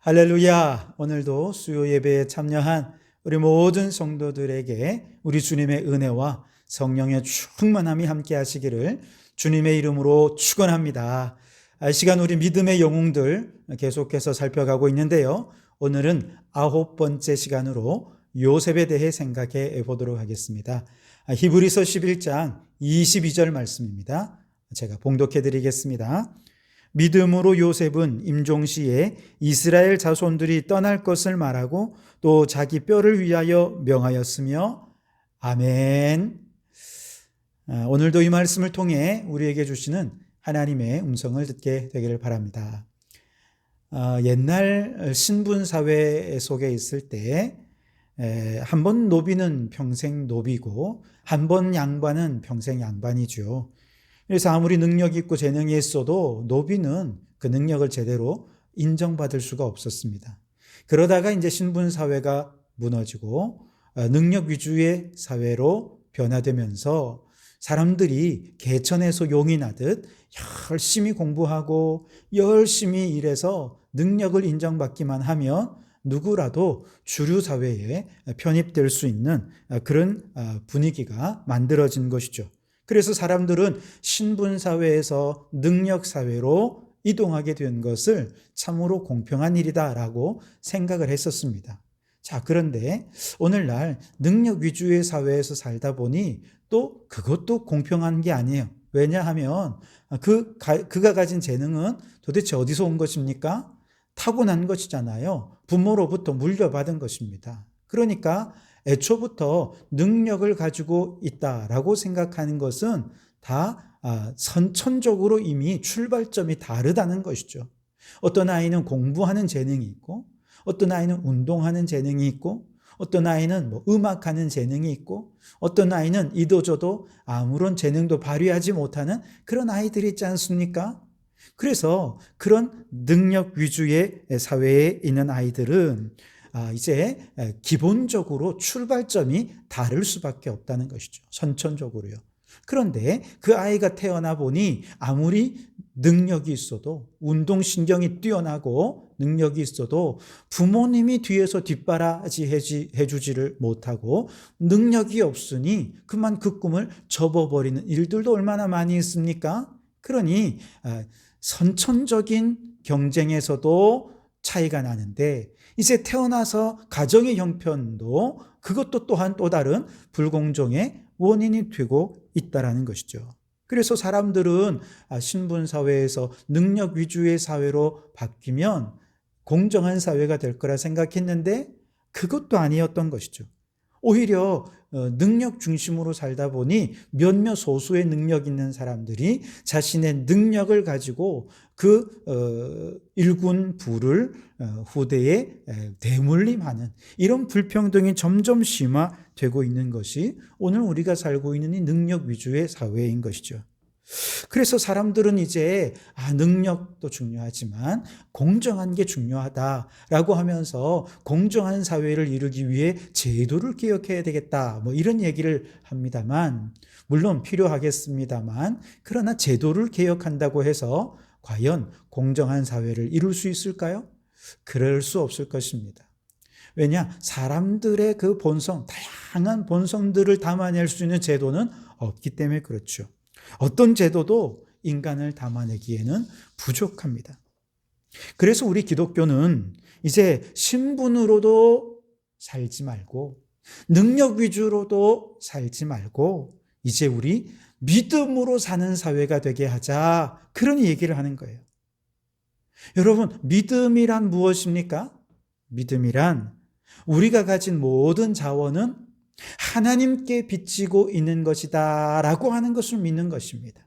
할렐루야! 오늘도 수요 예배에 참여한 우리 모든 성도들에게 우리 주님의 은혜와 성령의 충만함이 함께 하시기를 주님의 이름으로 축원합니다. 이 시간 우리 믿음의 영웅들 계속해서 살펴가고 있는데요. 오늘은 9번째 시간으로 요셉에 대해 생각해 보도록 하겠습니다. 히브리서 11장 22절 말씀입니다. 제가 봉독해 드리겠습니다. 믿음으로 요셉은 임종시에 이스라엘 자손들이 떠날 것을 말하고 또 자기 뼈를 위하여 명하였으며 아멘. 오늘도 이 말씀을 통해 우리에게 주시는 하나님의 음성을 듣게 되기를 바랍니다. 옛날 신분사회 속에 있을 때 한 번 노비는 평생 노비고 한 번 양반은 평생 양반이죠. 그래서 아무리 능력이 있고 재능이 있어도 노비는 그 능력을 제대로 인정받을 수가 없었습니다. 그러다가 이제 신분사회가 무너지고 능력 위주의 사회로 변화되면서 사람들이 개천에서 용이 나듯 열심히 공부하고 열심히 일해서 능력을 인정받기만 하면 누구라도 주류 사회에 편입될 수 있는 그런 분위기가 만들어진 것이죠. 그래서 사람들은 신분사회에서 능력사회로 이동하게 된 것을 참으로 공평한 일이다라고 생각을 했었습니다. 자, 그런데 오늘날 능력 위주의 사회에서 살다 보니 또 그것도 공평한 게 아니에요. 왜냐하면 그가 가진 재능은 도대체 어디서 온 것입니까? 타고난 것이잖아요. 부모로부터 물려받은 것입니다. 그러니까 애초부터 능력을 가지고 있다라고 생각하는 것은 다 선천적으로 이미 출발점이 다르다는 것이죠. 어떤 아이는 공부하는 재능이 있고 어떤 아이는 운동하는 재능이 있고 어떤 아이는 음악하는 재능이 있고 어떤 아이는 이도저도 아무런 재능도 발휘하지 못하는 그런 아이들이 있지 않습니까? 그래서 그런 능력 위주의 사회에 있는 아이들은 이제 기본적으로 출발점이 다를 수밖에 없다는 것이죠. 선천적으로요. 그런데 그 아이가 태어나 보니 아무리 능력이 있어도 운동신경이 뛰어나고 능력이 있어도 부모님이 뒤에서 뒷바라지 해주지를 못하고 능력이 없으니 그만 그 꿈을 접어버리는 일들도 얼마나 많이 있습니까? 그러니 선천적인 경쟁에서도 차이가 나는데 이제 태어나서 가정의 형편도 그것도 또한 또 다른 불공정의 원인이 되고 있다는 것이죠. 그래서 사람들은 신분사회에서 능력 위주의 사회로 바뀌면 공정한 사회가 될 거라 생각했는데 그것도 아니었던 것이죠. 오히려 능력 중심으로 살다 보니 몇몇 소수의 능력 있는 사람들이 자신의 능력을 가지고 그 일군 부를 후대에 대물림하는 이런 불평등이 점점 심화되고 있는 것이 오늘 우리가 살고 있는 이 능력 위주의 사회인 것이죠. 그래서 사람들은 이제 능력도 중요하지만 공정한 게 중요하다라고 하면서 공정한 사회를 이루기 위해 제도를 개혁해야 되겠다 이런 얘기를 합니다만 물론 필요하겠습니다만 그러나 제도를 개혁한다고 해서 과연 공정한 사회를 이룰 수 있을까요? 그럴 수 없을 것입니다. 왜냐? 사람들의 그 본성, 다양한 본성들을 담아낼 수 있는 제도는 없기 때문에 그렇죠. 어떤 제도도 인간을 담아내기에는 부족합니다. 그래서 우리 기독교는 이제 신분으로도 살지 말고 능력 위주로도 살지 말고 이제 우리 믿음으로 사는 사회가 되게 하자 그런 얘기를 하는 거예요. 여러분, 믿음이란 무엇입니까? 믿음이란 우리가 가진 모든 자원은 하나님께 비치고 있는 것이다 라고 하는 것을 믿는 것입니다.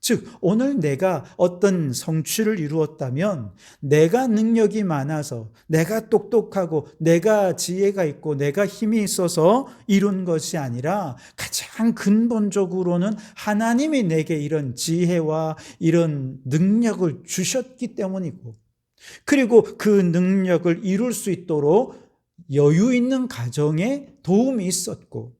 즉 오늘 내가 어떤 성취를 이루었다면 내가 능력이 많아서 내가 똑똑하고 내가 지혜가 있고 내가 힘이 있어서 이룬 것이 아니라 가장 근본적으로는 하나님이 내게 이런 지혜와 이런 능력을 주셨기 때문이고 그리고 그 능력을 이룰 수 있도록 여유 있는 가정에 도움이 있었고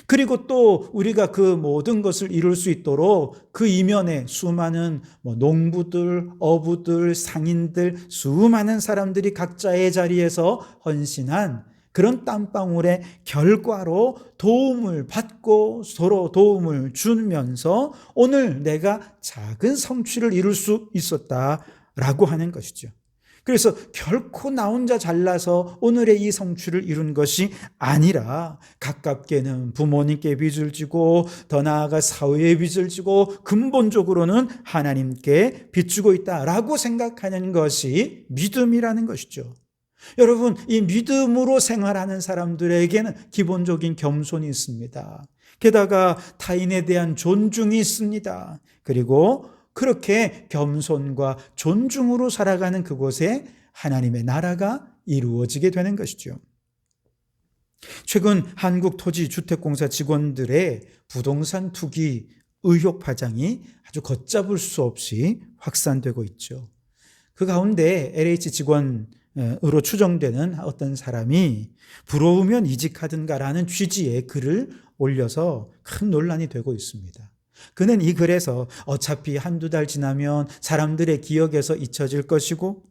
그리고 또 우리가 그 모든 것을 이룰 수 있도록 그 이면에 수많은 농부들, 어부들, 상인들, 수많은 사람들이 각자의 자리에서 헌신한 그런 땀방울의 결과로 도움을 받고 서로 도움을 주면서 오늘 내가 작은 성취를 이룰 수 있었다라고 하는 것이죠. 그래서 결코 나 혼자 잘나서 오늘의 이 성취를 이룬 것이 아니라 가깝게는 부모님께 빚을 지고 더 나아가 사회에 빚을 지고 근본적으로는 하나님께 빚주고 있다라고 생각하는 것이 믿음이라는 것이죠. 여러분, 이 믿음으로 생활하는 사람들에게는 기본적인 겸손이 있습니다. 게다가 타인에 대한 존중이 있습니다. 그리고 그렇게 겸손과 존중으로 살아가는 그곳에 하나님의 나라가 이루어지게 되는 것이죠. 최근 한국토지주택공사 직원들의 부동산 투기 의혹 파장이 아주 걷잡을 수 없이 확산되고 있죠. 그 가운데 LH 직원으로 추정되는 어떤 사람이 부러우면 이직하든가라는 취지의 글을 올려서 큰 논란이 되고 있습니다. 그는 이 글에서 어차피 한두 달 지나면 사람들의 기억에서 잊혀질 것이고,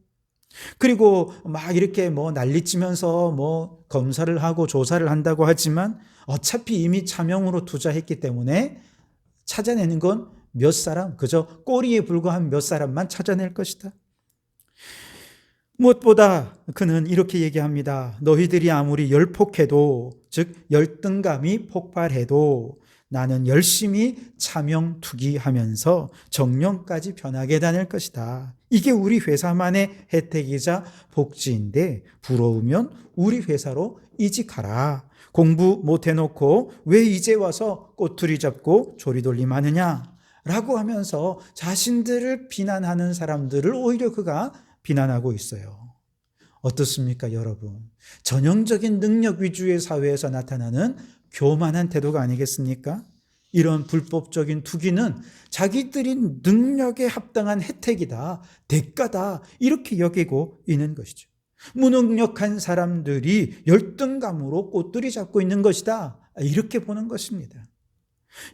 그리고 막 이렇게 난리치면서 검사를 하고 조사를 한다고 하지만 어차피 이미 차명으로 투자했기 때문에 찾아내는 건 몇 사람, 그저 꼬리에 불과한 몇 사람만 찾아낼 것이다. 무엇보다 그는 이렇게 얘기합니다. 너희들이 아무리 열폭해도, 즉 열등감이 폭발해도 나는 열심히 차명 투기하면서 정년까지 편하게 다닐 것이다. 이게 우리 회사만의 혜택이자 복지인데 부러우면 우리 회사로 이직하라. 공부 못해놓고 왜 이제 와서 꼬투리 잡고 조리돌림 하느냐? 라고 하면서 자신들을 비난하는 사람들을 오히려 그가 비난하고 있어요. 어떻습니까, 여러분? 전형적인 능력 위주의 사회에서 나타나는 교만한 태도가 아니겠습니까? 이런 불법적인 투기는 자기들이 능력에 합당한 혜택이다, 대가다, 이렇게 여기고 있는 것이죠. 무능력한 사람들이 열등감으로 꼬투리 잡고 있는 것이다, 이렇게 보는 것입니다.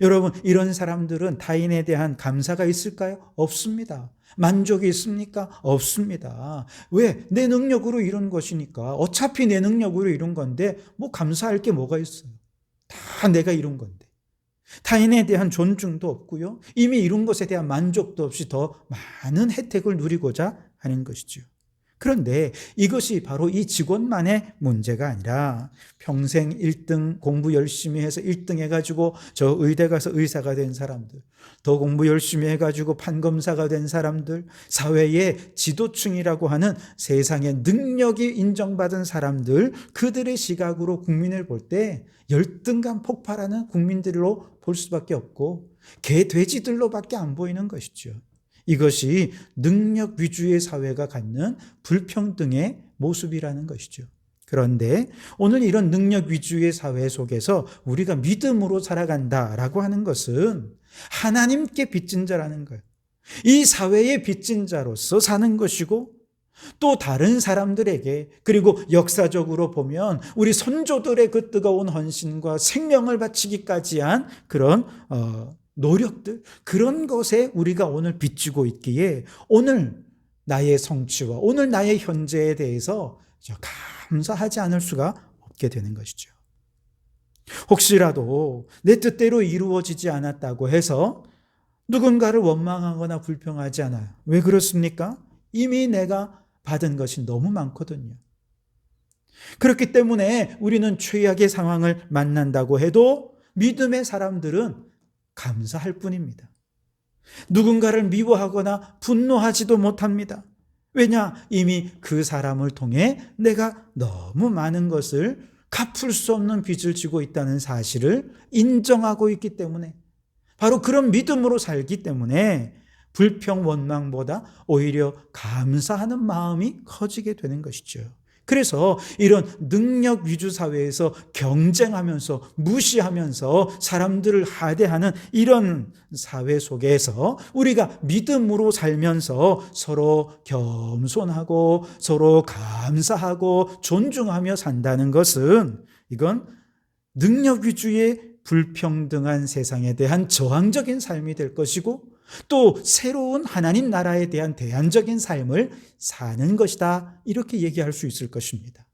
여러분, 이런 사람들은 타인에 대한 감사가 있을까요? 없습니다. 만족이 있습니까? 없습니다. 왜? 내 능력으로 이룬 것이니까. 어차피 내 능력으로 이룬 건데 감사할 게 뭐가 있어요? 다 내가 이룬 건데. 타인에 대한 존중도 없고요. 이미 이룬 것에 대한 만족도 없이 더 많은 혜택을 누리고자 하는 것이죠. 그런데 이것이 바로 이 직원만의 문제가 아니라 평생 1등 공부 열심히 해서 1등 해가지고 저 의대 가서 의사가 된 사람들, 더 공부 열심히 해가지고 판검사가 된 사람들, 사회의 지도층이라고 하는 세상의 능력이 인정받은 사람들, 그들의 시각으로 국민을 볼 때 열등감 폭발하는 국민들로 볼 수밖에 없고 개돼지들로밖에 안 보이는 것이죠. 이것이 능력 위주의 사회가 갖는 불평등의 모습이라는 것이죠. 그런데 오늘 이런 능력 위주의 사회 속에서 우리가 믿음으로 살아간다라고 하는 것은 하나님께 빚진 자라는 거예요. 이 사회의 빚진 자로서 사는 것이고 또 다른 사람들에게, 그리고 역사적으로 보면 우리 선조들의 그 뜨거운 헌신과 생명을 바치기까지 한 그런 노력들, 그런 것에 우리가 오늘 빚지고 있기에 오늘 나의 성취와 오늘 나의 현재에 대해서 감사하지 않을 수가 없게 되는 것이죠. 혹시라도 내 뜻대로 이루어지지 않았다고 해서 누군가를 원망하거나 불평하지 않아요. 왜 그렇습니까? 이미 내가 받은 것이 너무 많거든요. 그렇기 때문에 우리는 최악의 상황을 만난다고 해도 믿음의 사람들은 감사할 뿐입니다. 누군가를 미워하거나 분노하지도 못합니다. 왜냐? 이미 그 사람을 통해 내가 너무 많은 것을 갚을 수 없는 빚을 지고 있다는 사실을 인정하고 있기 때문에, 바로 그런 믿음으로 살기 때문에 불평 원망보다 오히려 감사하는 마음이 커지게 되는 것이죠. 그래서 이런 능력 위주 사회에서 경쟁하면서 무시하면서 사람들을 하대하는 이런 사회 속에서 우리가 믿음으로 살면서 서로 겸손하고 서로 감사하고 존중하며 산다는 것은 이건 능력 위주의 불평등한 세상에 대한 저항적인 삶이 될 것이고 또 새로운 하나님 나라에 대한 대안적인 삶을 사는 것이다. 이렇게 얘기할 수 있을 것입니다.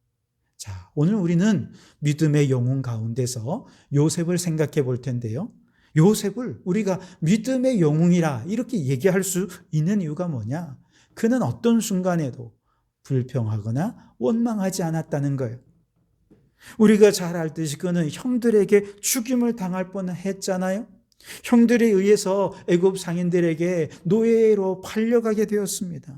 자, 오늘 우리는 믿음의 영웅 가운데서 요셉을 생각해 볼 텐데요. 요셉을 우리가 믿음의 영웅이라 이렇게 얘기할 수 있는 이유가 뭐냐? 그는 어떤 순간에도 불평하거나 원망하지 않았다는 거예요. 우리가 잘 알듯이 그는 형들에게 죽임을 당할 뻔했잖아요. 형들에 의해서 애굽 상인들에게 노예로 팔려가게 되었습니다.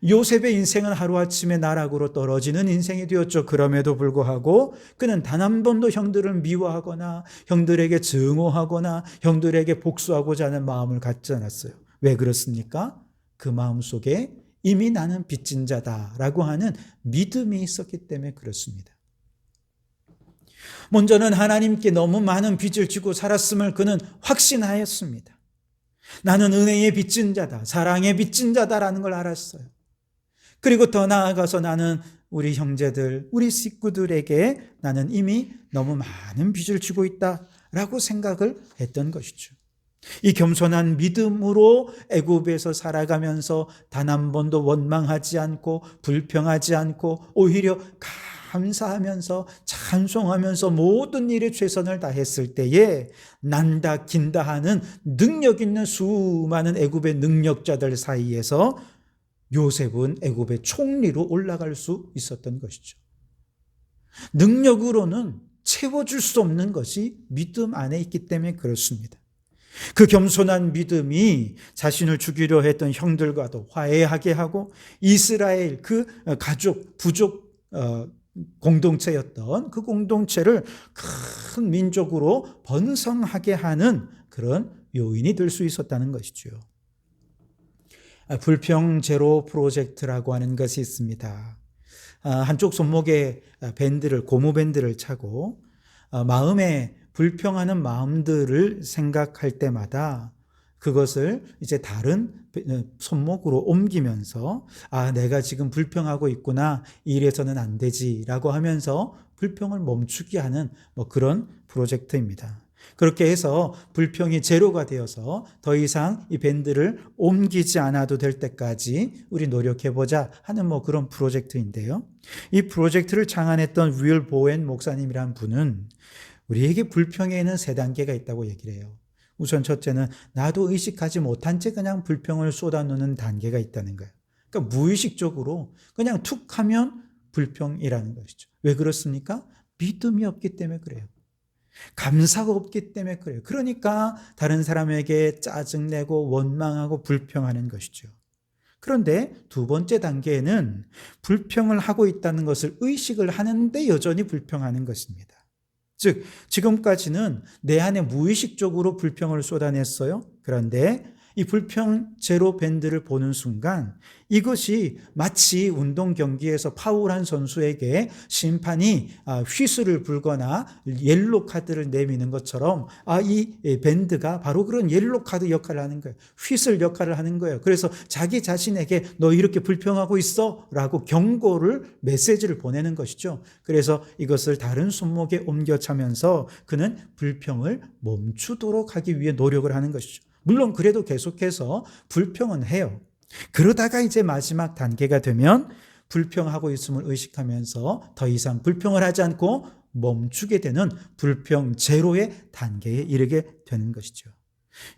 요셉의 인생은 하루아침에 나락으로 떨어지는 인생이 되었죠. 그럼에도 불구하고 그는 단 한 번도 형들을 미워하거나 형들에게 증오하거나 형들에게 복수하고자 하는 마음을 갖지 않았어요. 왜 그렇습니까? 그 마음 속에 이미 나는 빚진 자다라고 하는 믿음이 있었기 때문에 그렇습니다. 먼저는 하나님께 너무 많은 빚을 지고 살았음을 그는 확신하였습니다. 나는 은혜의 빚진 자다, 사랑의 빚진 자다라는 걸 알았어요. 그리고 더 나아가서 나는 우리 형제들, 우리 식구들에게 나는 이미 너무 많은 빚을 지고 있다라고 생각을 했던 것이죠. 이 겸손한 믿음으로 애굽에서 살아가면서 단 한 번도 원망하지 않고 불평하지 않고 오히려 감사하면서 찬송하면서 모든 일에 최선을 다했을 때에 난다 긴다 하는 능력 있는 수많은 애굽의 능력자들 사이에서 요셉은 애굽의 총리로 올라갈 수 있었던 것이죠. 능력으로는 채워줄 수 없는 것이 믿음 안에 있기 때문에 그렇습니다. 그 겸손한 믿음이 자신을 죽이려 했던 형들과도 화해하게 하고 이스라엘 그 가족, 부족 공동체였던 그 공동체를 큰 민족으로 번성하게 하는 그런 요인이 될 수 있었다는 것이죠. 불평 제로 프로젝트라고 하는 것이 있습니다. 한쪽 손목에 밴드를, 고무 밴드를 차고 마음에 불평하는 마음들을 생각할 때마다 그것을 이제 다른 손목으로 옮기면서 내가 지금 불평하고 있구나, 이래서는 안 되지라고 하면서 불평을 멈추게 하는 그런 프로젝트입니다. 그렇게 해서 불평이 제로가 되어서 더 이상 이 밴드를 옮기지 않아도 될 때까지 우리 노력해보자 하는 그런 프로젝트인데요. 이 프로젝트를 창안했던 윌 보웬 목사님이란 분은 우리에게 불평에는 3단계가 있다고 얘기를 해요. 우선 첫째는 나도 의식하지 못한 채 그냥 불평을 쏟아놓는 단계가 있다는 거예요. 그러니까 무의식적으로 그냥 툭 하면 불평이라는 것이죠. 왜 그렇습니까? 믿음이 없기 때문에 그래요. 감사가 없기 때문에 그래요. 그러니까 다른 사람에게 짜증내고 원망하고 불평하는 것이죠. 그런데 2번째 단계에는 불평을 하고 있다는 것을 의식을 하는데 여전히 불평하는 것입니다. 즉 지금까지는 내 안에 무의식적으로 불평을 쏟아냈어요. 그런데 이 불평 제로 밴드를 보는 순간 이것이 마치 운동 경기에서 파울한 선수에게 심판이 휘슬을 불거나 옐로 카드를 내미는 것처럼 이 밴드가 바로 그런 옐로 카드 역할을 하는 거예요. 휘슬 역할을 하는 거예요. 그래서 자기 자신에게 너 이렇게 불평하고 있어 라고 경고를, 메시지를 보내는 것이죠. 그래서 이것을 다른 손목에 옮겨차면서 그는 불평을 멈추도록 하기 위해 노력을 하는 것이죠. 물론 그래도 계속해서 불평은 해요. 그러다가 이제 마지막 단계가 되면 불평하고 있음을 의식하면서 더 이상 불평을 하지 않고 멈추게 되는 불평 제로의 단계에 이르게 되는 것이죠.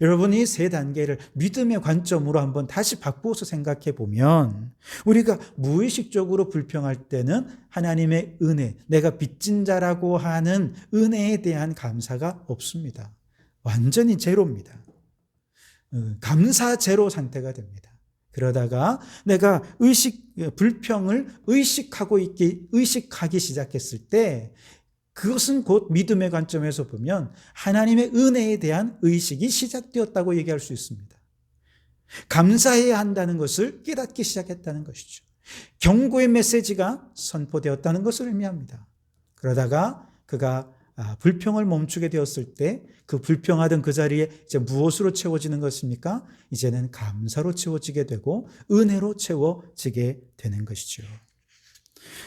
여러분, 이 3단계를 믿음의 관점으로 한번 다시 바꾸어서 생각해 보면 우리가 무의식적으로 불평할 때는 하나님의 은혜, 내가 빚진 자라고 하는 은혜에 대한 감사가 없습니다. 완전히 제로입니다. 감사 제로 상태가 됩니다. 그러다가 내가 불평을 의식하기 시작했을 때 그것은 곧 믿음의 관점에서 보면 하나님의 은혜에 대한 의식이 시작되었다고 얘기할 수 있습니다. 감사해야 한다는 것을 깨닫기 시작했다는 것이죠. 경고의 메시지가 선포되었다는 것을 의미합니다. 그러다가 그가 불평을 멈추게 되었을 때 그 불평하던 그 자리에 이제 무엇으로 채워지는 것입니까? 이제는 감사로 채워지게 되고 은혜로 채워지게 되는 것이죠.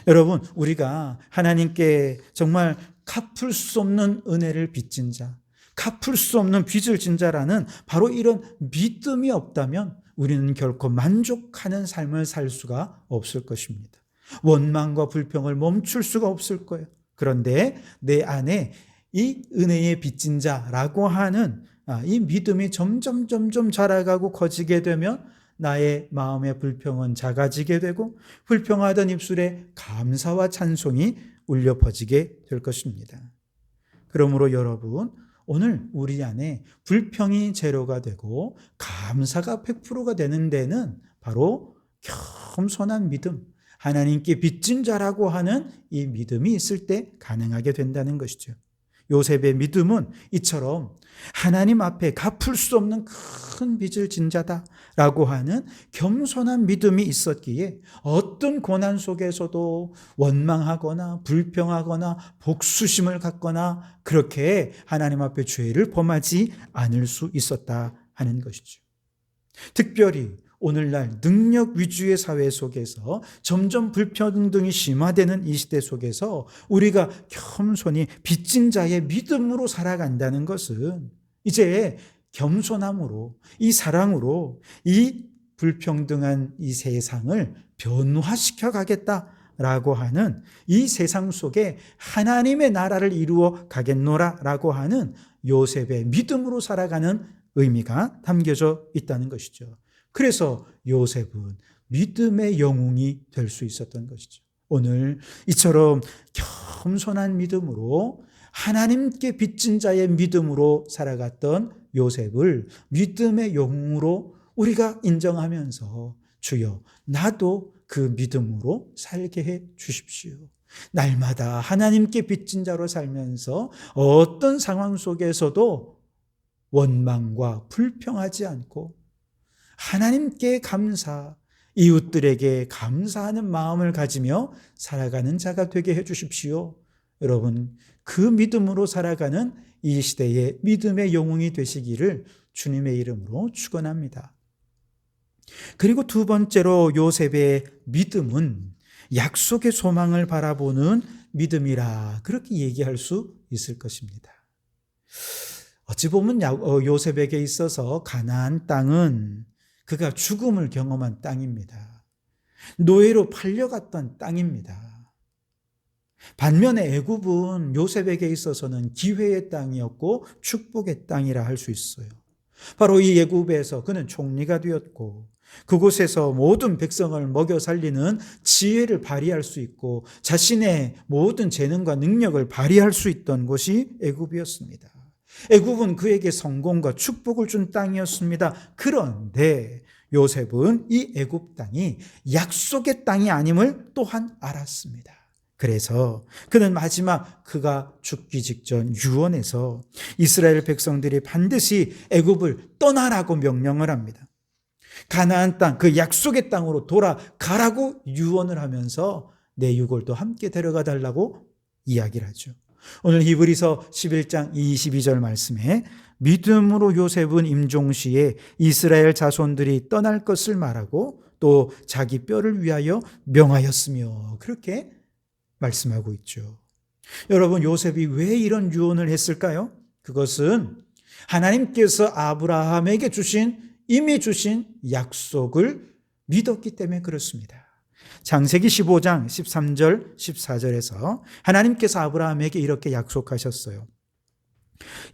여러분, 우리가 하나님께 정말 갚을 수 없는 은혜를 빚진 자, 갚을 수 없는 빚을 진 자라는 바로 이런 믿음이 없다면 우리는 결코 만족하는 삶을 살 수가 없을 것입니다. 원망과 불평을 멈출 수가 없을 거예요. 그런데 내 안에 이 은혜의 빚진 자라고 하는 이 믿음이 점점 자라가고 커지게 되면 나의 마음의 불평은 작아지게 되고 불평하던 입술에 감사와 찬송이 울려 퍼지게 될 것입니다. 그러므로 여러분, 오늘 우리 안에 불평이 제로가 되고 감사가 100%가 되는 데는 바로 겸손한 믿음, 하나님께 빚진 자라고 하는 이 믿음이 있을 때 가능하게 된다는 것이죠. 요셉의 믿음은 이처럼 하나님 앞에 갚을 수 없는 큰 빚을 진 자다라고 하는 겸손한 믿음이 있었기에 어떤 고난 속에서도 원망하거나 불평하거나 복수심을 갖거나 그렇게 하나님 앞에 죄를 범하지 않을 수 있었다 하는 것이죠. 특별히 오늘날 능력 위주의 사회 속에서 점점 불평등이 심화되는 이 시대 속에서 우리가 겸손히 빚진 자의 믿음으로 살아간다는 것은 이제 겸손함으로, 이 사랑으로 이 불평등한 이 세상을 변화시켜 가겠다라고 하는, 이 세상 속에 하나님의 나라를 이루어 가겠노라라고 하는 요셉의 믿음으로 살아가는 의미가 담겨져 있다는 것이죠. 그래서 요셉은 믿음의 영웅이 될 수 있었던 것이죠. 오늘 이처럼 겸손한 믿음으로 하나님께 빚진 자의 믿음으로 살아갔던 요셉을 믿음의 영웅으로 우리가 인정하면서 주여 나도 그 믿음으로 살게 해 주십시오. 날마다 하나님께 빚진 자로 살면서 어떤 상황 속에서도 원망과 불평하지 않고 하나님께 감사, 이웃들에게 감사하는 마음을 가지며 살아가는 자가 되게 해 주십시오. 여러분, 그 믿음으로 살아가는 이 시대의 믿음의 영웅이 되시기를 주님의 이름으로 축원합니다. 그리고 두 번째로 요셉의 믿음은 약속의 소망을 바라보는 믿음이라 그렇게 얘기할 수 있을 것입니다. 어찌 보면 요셉에게 있어서 가나안 땅은 그가 죽음을 경험한 땅입니다. 노예로 팔려갔던 땅입니다. 반면에 애굽은 요셉에게 있어서는 기회의 땅이었고 축복의 땅이라 할 수 있어요. 바로 이 애굽에서 그는 총리가 되었고 그곳에서 모든 백성을 먹여 살리는 지혜를 발휘할 수 있고 자신의 모든 재능과 능력을 발휘할 수 있던 곳이 애굽이었습니다. 애굽은 그에게 성공과 축복을 준 땅이었습니다. 그런데 요셉은 이 애굽 땅이 약속의 땅이 아님을 또한 알았습니다. 그래서 그는 마지막 그가 죽기 직전 유언에서 이스라엘 백성들이 반드시 애굽을 떠나라고 명령을 합니다. 가나안 땅, 그 약속의 땅으로 돌아가라고 유언을 하면서 내 유골도 함께 데려가 달라고 이야기를 하죠. 오늘 히브리서 11장 22절 말씀에 믿음으로 요셉은 임종시에 이스라엘 자손들이 떠날 것을 말하고 또 자기 뼈를 위하여 명하였으며 그렇게 말씀하고 있죠. 여러분, 요셉이 왜 이런 유언을 했을까요? 그것은 하나님께서 아브라함에게 이미 주신 약속을 믿었기 때문에 그렇습니다. 창세기 15장 13절 14절에서 하나님께서 아브라함에게 이렇게 약속하셨어요.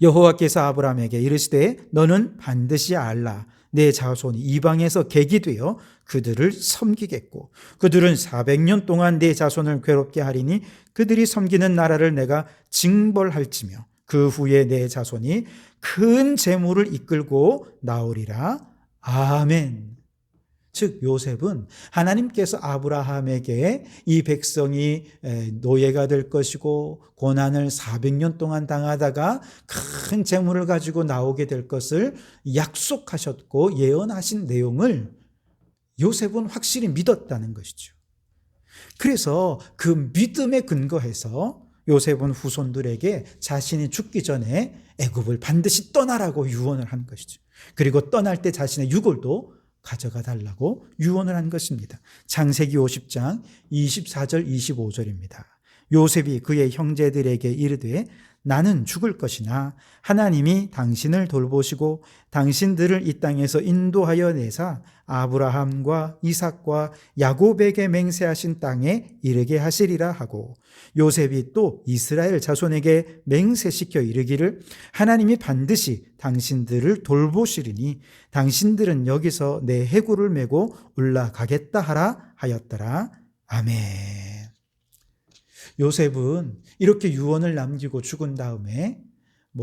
여호와께서 아브라함에게 이르시되 너는 반드시 알라 내 자손이 이방에서 객이 되어 그들을 섬기겠고 그들은 400년 동안 내 자손을 괴롭게 하리니 그들이 섬기는 나라를 내가 징벌할지며 그 후에 내 자손이 큰 재물을 이끌고 나오리라. 아멘. 즉 요셉은 하나님께서 아브라함에게 이 백성이 노예가 될 것이고 고난을 400년 동안 당하다가 큰 재물을 가지고 나오게 될 것을 약속하셨고 예언하신 내용을 요셉은 확실히 믿었다는 것이죠. 그래서 그 믿음에 근거해서 요셉은 후손들에게 자신이 죽기 전에 애굽을 반드시 떠나라고 유언을 한 것이죠. 그리고 떠날 때 자신의 유골도 가져가 달라고 유언을 한 것입니다. 창세기 50장 24절 25절입니다. 요셉이 그의 형제들에게 이르되 나는 죽을 것이나 하나님이 당신을 돌보시고 당신들을 이 땅에서 인도하여 내사 아브라함과 이삭과 야곱에게 맹세하신 땅에 이르게 하시리라 하고, 요셉이 또 이스라엘 자손에게 맹세시켜 이르기를 하나님이 반드시 당신들을 돌보시리니 당신들은 여기서 내 해구를 메고 올라가겠다 하라 하였더라. 아멘. 요셉은 이렇게 유언을 남기고 죽은 다음에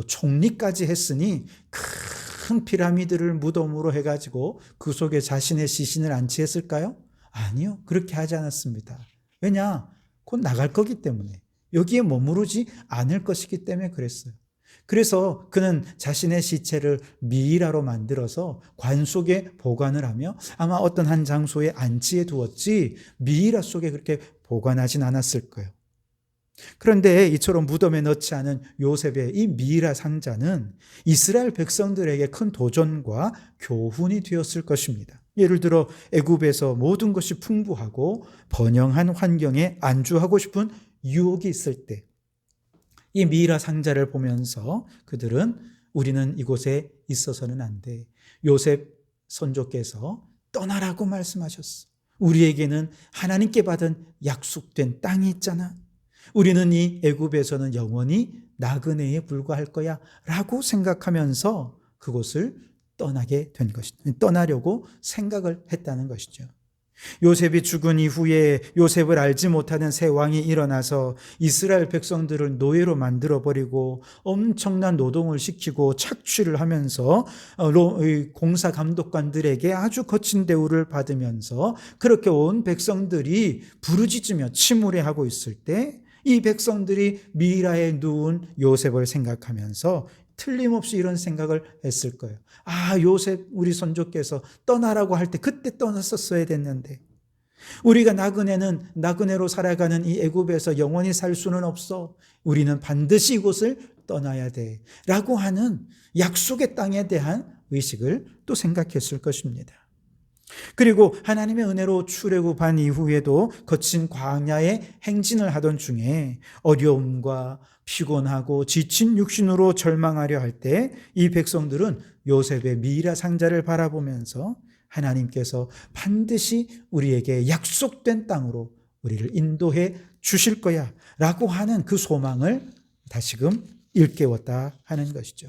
총리까지 했으니 큰 피라미드를 무덤으로 해가지고 그 속에 자신의 시신을 안치했을까요? 아니요. 그렇게 하지 않았습니다. 왜냐? 곧 나갈 거기 때문에, 여기에 머무르지 않을 것이기 때문에 그랬어요. 그래서 그는 자신의 시체를 미이라로 만들어서 관 속에 보관을 하며 아마 어떤 한 장소에 안치해 두었지 미이라 속에 그렇게 보관하진 않았을 거예요. 그런데 이처럼 무덤에 넣지 않은 요셉의 이 미이라 상자는 이스라엘 백성들에게 큰 도전과 교훈이 되었을 것입니다. 예를 들어 애굽에서 모든 것이 풍부하고 번영한 환경에 안주하고 싶은 유혹이 있을 때 이 미이라 상자를 보면서 그들은 우리는 이곳에 있어서는 안 돼. 요셉 선조께서 떠나라고 말씀하셨어. 우리에게는 하나님께 받은 약속된 땅이 있잖아. 우리는 이 애굽에서는 영원히 나그네에 불과할 거야 라고 생각하면서 그곳을 떠나려고 생각을 했다는 것이죠. 요셉이 죽은 이후에 요셉을 알지 못하는 새 왕이 일어나서 이스라엘 백성들을 노예로 만들어버리고 엄청난 노동을 시키고 착취를 하면서 공사 감독관들에게 아주 거친 대우를 받으면서 그렇게 온 백성들이 부르짖으며 침울해하고 있을 때 이 백성들이 미이라에 누운 요셉을 생각하면서 틀림없이 이런 생각을 했을 거예요. 아, 요셉 우리 선조께서 떠나라고 할 때 그때 떠났었어야 됐는데, 우리가 나그네로 살아가는 이 애굽에서 영원히 살 수는 없어. 우리는 반드시 이곳을 떠나야 돼 라고 하는 약속의 땅에 대한 의식을 또 생각했을 것입니다. 그리고 하나님의 은혜로 출애굽한 이후에도 거친 광야의 행진을 하던 중에 어려움과 피곤하고 지친 육신으로 절망하려 할 때 이 백성들은 요셉의 미이라 상자를 바라보면서 하나님께서 반드시 우리에게 약속된 땅으로 우리를 인도해 주실 거야 라고 하는 그 소망을 다시금 일깨웠다 하는 것이죠.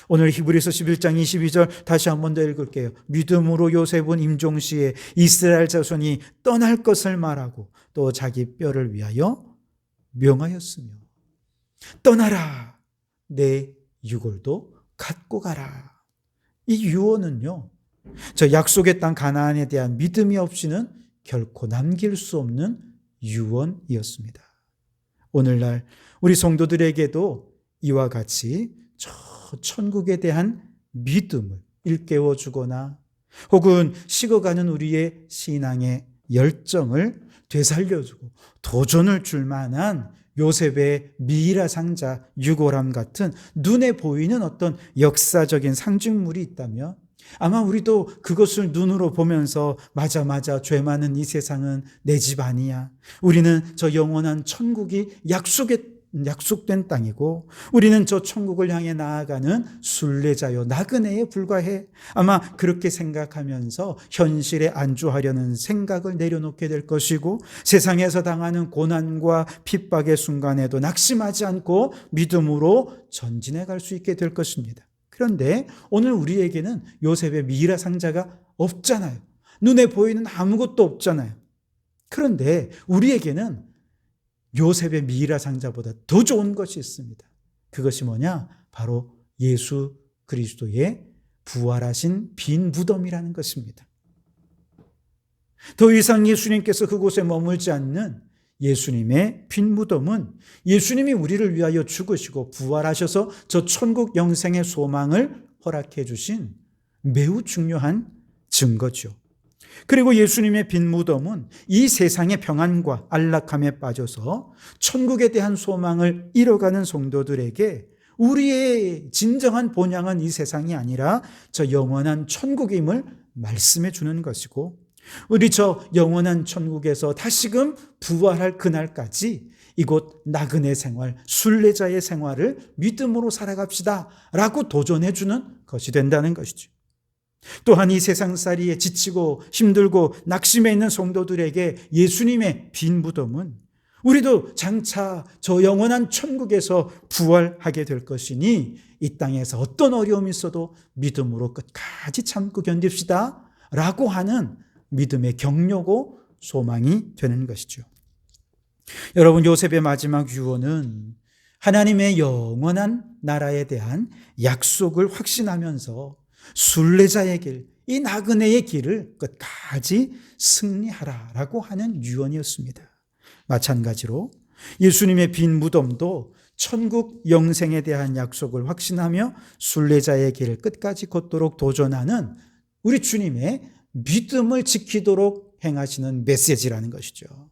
오늘 히브리서 11장 22절 다시 한 번 더 읽을게요. 믿음으로 요셉은 임종시에 이스라엘 자손이 떠날 것을 말하고 또 자기 뼈를 위하여 명하였으며 떠나라 내 유골도 갖고 가라. 이 유언은요, 저 약속의 땅 가나안에 대한 믿음이 없이는 결코 남길 수 없는 유언이었습니다. 오늘날 우리 성도들에게도 이와 같이 저 천국에 대한 믿음을 일깨워 주거나 혹은 식어가는 우리의 신앙의 열정을 되살려주고 도전을 줄 만한 요셉의 미이라 상자, 유골함 같은 눈에 보이는 어떤 역사적인 상징물이 있다면 아마 우리도 그것을 눈으로 보면서 맞아 죄 많은 이 세상은 내 집 아니야. 우리는 저 영원한 천국이 약속된 땅이고 우리는 저 천국을 향해 나아가는 순례자요 나그네에 불과해. 아마 그렇게 생각하면서 현실에 안주하려는 생각을 내려놓게 될 것이고 세상에서 당하는 고난과 핍박의 순간에도 낙심하지 않고 믿음으로 전진해 갈 수 있게 될 것입니다. 그런데 오늘 우리에게는 요셉의 미이라 상자가 없잖아요. 눈에 보이는 아무것도 없잖아요. 그런데 우리에게는 요셉의 미이라 상자보다 더 좋은 것이 있습니다. 그것이 뭐냐? 바로 예수 그리스도의 부활하신 빈 무덤이라는 것입니다. 더 이상 예수님께서 그곳에 머물지 않는 예수님의 빈 무덤은 예수님이 우리를 위하여 죽으시고 부활하셔서 저 천국 영생의 소망을 허락해 주신 매우 중요한 증거죠. 그리고 예수님의 빈 무덤은 이 세상의 평안과 안락함에 빠져서 천국에 대한 소망을 잃어가는 성도들에게 우리의 진정한 본향은 이 세상이 아니라 저 영원한 천국임을 말씀해 주는 것이고 우리 저 영원한 천국에서 다시금 부활할 그날까지 이곳 나그네 생활, 순례자의 생활을 믿음으로 살아갑시다 라고 도전해 주는 것이 된다는 것이죠. 또한 이 세상살이에 지치고 힘들고 낙심해 있는 성도들에게 예수님의 빈 무덤은 우리도 장차 저 영원한 천국에서 부활하게 될 것이니 이 땅에서 어떤 어려움이 있어도 믿음으로 끝까지 참고 견딥시다 라고 하는 믿음의 격려고 소망이 되는 것이죠. 여러분, 요셉의 마지막 유언은 하나님의 영원한 나라에 대한 약속을 확신하면서 순례자의 길, 이 나그네의 길을 끝까지 승리하라라고 하는 유언이었습니다. 마찬가지로 예수님의 빈 무덤도 천국 영생에 대한 약속을 확신하며 순례자의 길을 끝까지 걷도록 도전하는 우리 주님의 믿음을 지키도록 행하시는 메시지라는 것이죠.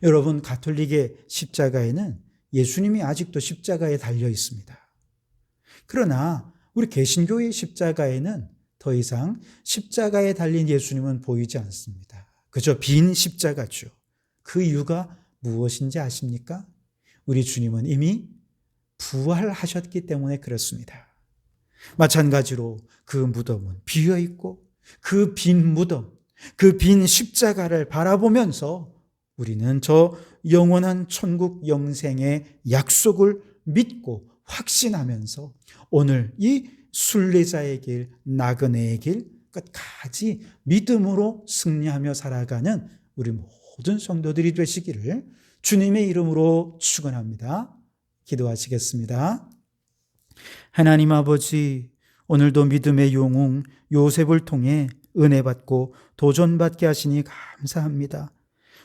여러분, 가톨릭의 십자가에는 예수님이 아직도 십자가에 달려 있습니다. 그러나 우리 개신교의 십자가에는 더 이상 십자가에 달린 예수님은 보이지 않습니다. 그저 빈 십자가죠. 그 이유가 무엇인지 아십니까? 우리 주님은 이미 부활하셨기 때문에 그렇습니다. 마찬가지로 그 무덤은 비어있고 그 빈 무덤, 그 빈 십자가를 바라보면서 우리는 저 영원한 천국 영생의 약속을 믿고 확신하면서 오늘 이 순례자의 길, 나그네의 길 끝까지 믿음으로 승리하며 살아가는 우리 모든 성도들이 되시기를 주님의 이름으로 축원합니다. 기도하시겠습니다. 하나님 아버지, 오늘도 믿음의 영웅 요셉을 통해 은혜 받고 도전받게 하시니 감사합니다.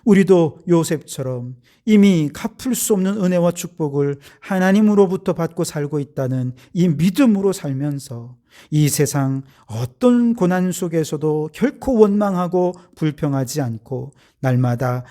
우리도 요셉처럼 이미 갚을 수 없는 은혜와 축복을 하나님으로부터 받고 살고 있다는 이 믿음으로 살면서 이 세상 어떤 고난 속에서도 결코 원망하고 불평하지 않고 날마다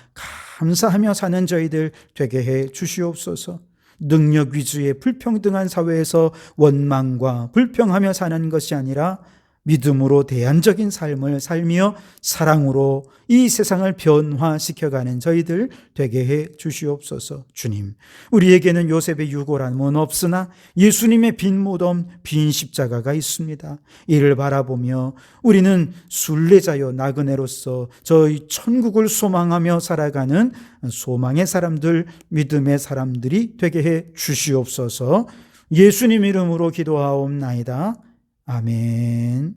감사하며 사는 저희들 되게 해 주시옵소서. 능력 위주의 불평등한 사회에서 원망과 불평하며 사는 것이 아니라 믿음으로 대안적인 삶을 살며 사랑으로 이 세상을 변화시켜가는 저희들 되게 해 주시옵소서. 주님, 우리에게는 요셉의 유고란은 없으나 예수님의 빈 무덤, 빈 십자가가 있습니다. 이를 바라보며 우리는 순례자여 나그네로서 저희 천국을 소망하며 살아가는 소망의 사람들, 믿음의 사람들이 되게 해 주시옵소서. 예수님 이름으로 기도하옵나이다. 아멘.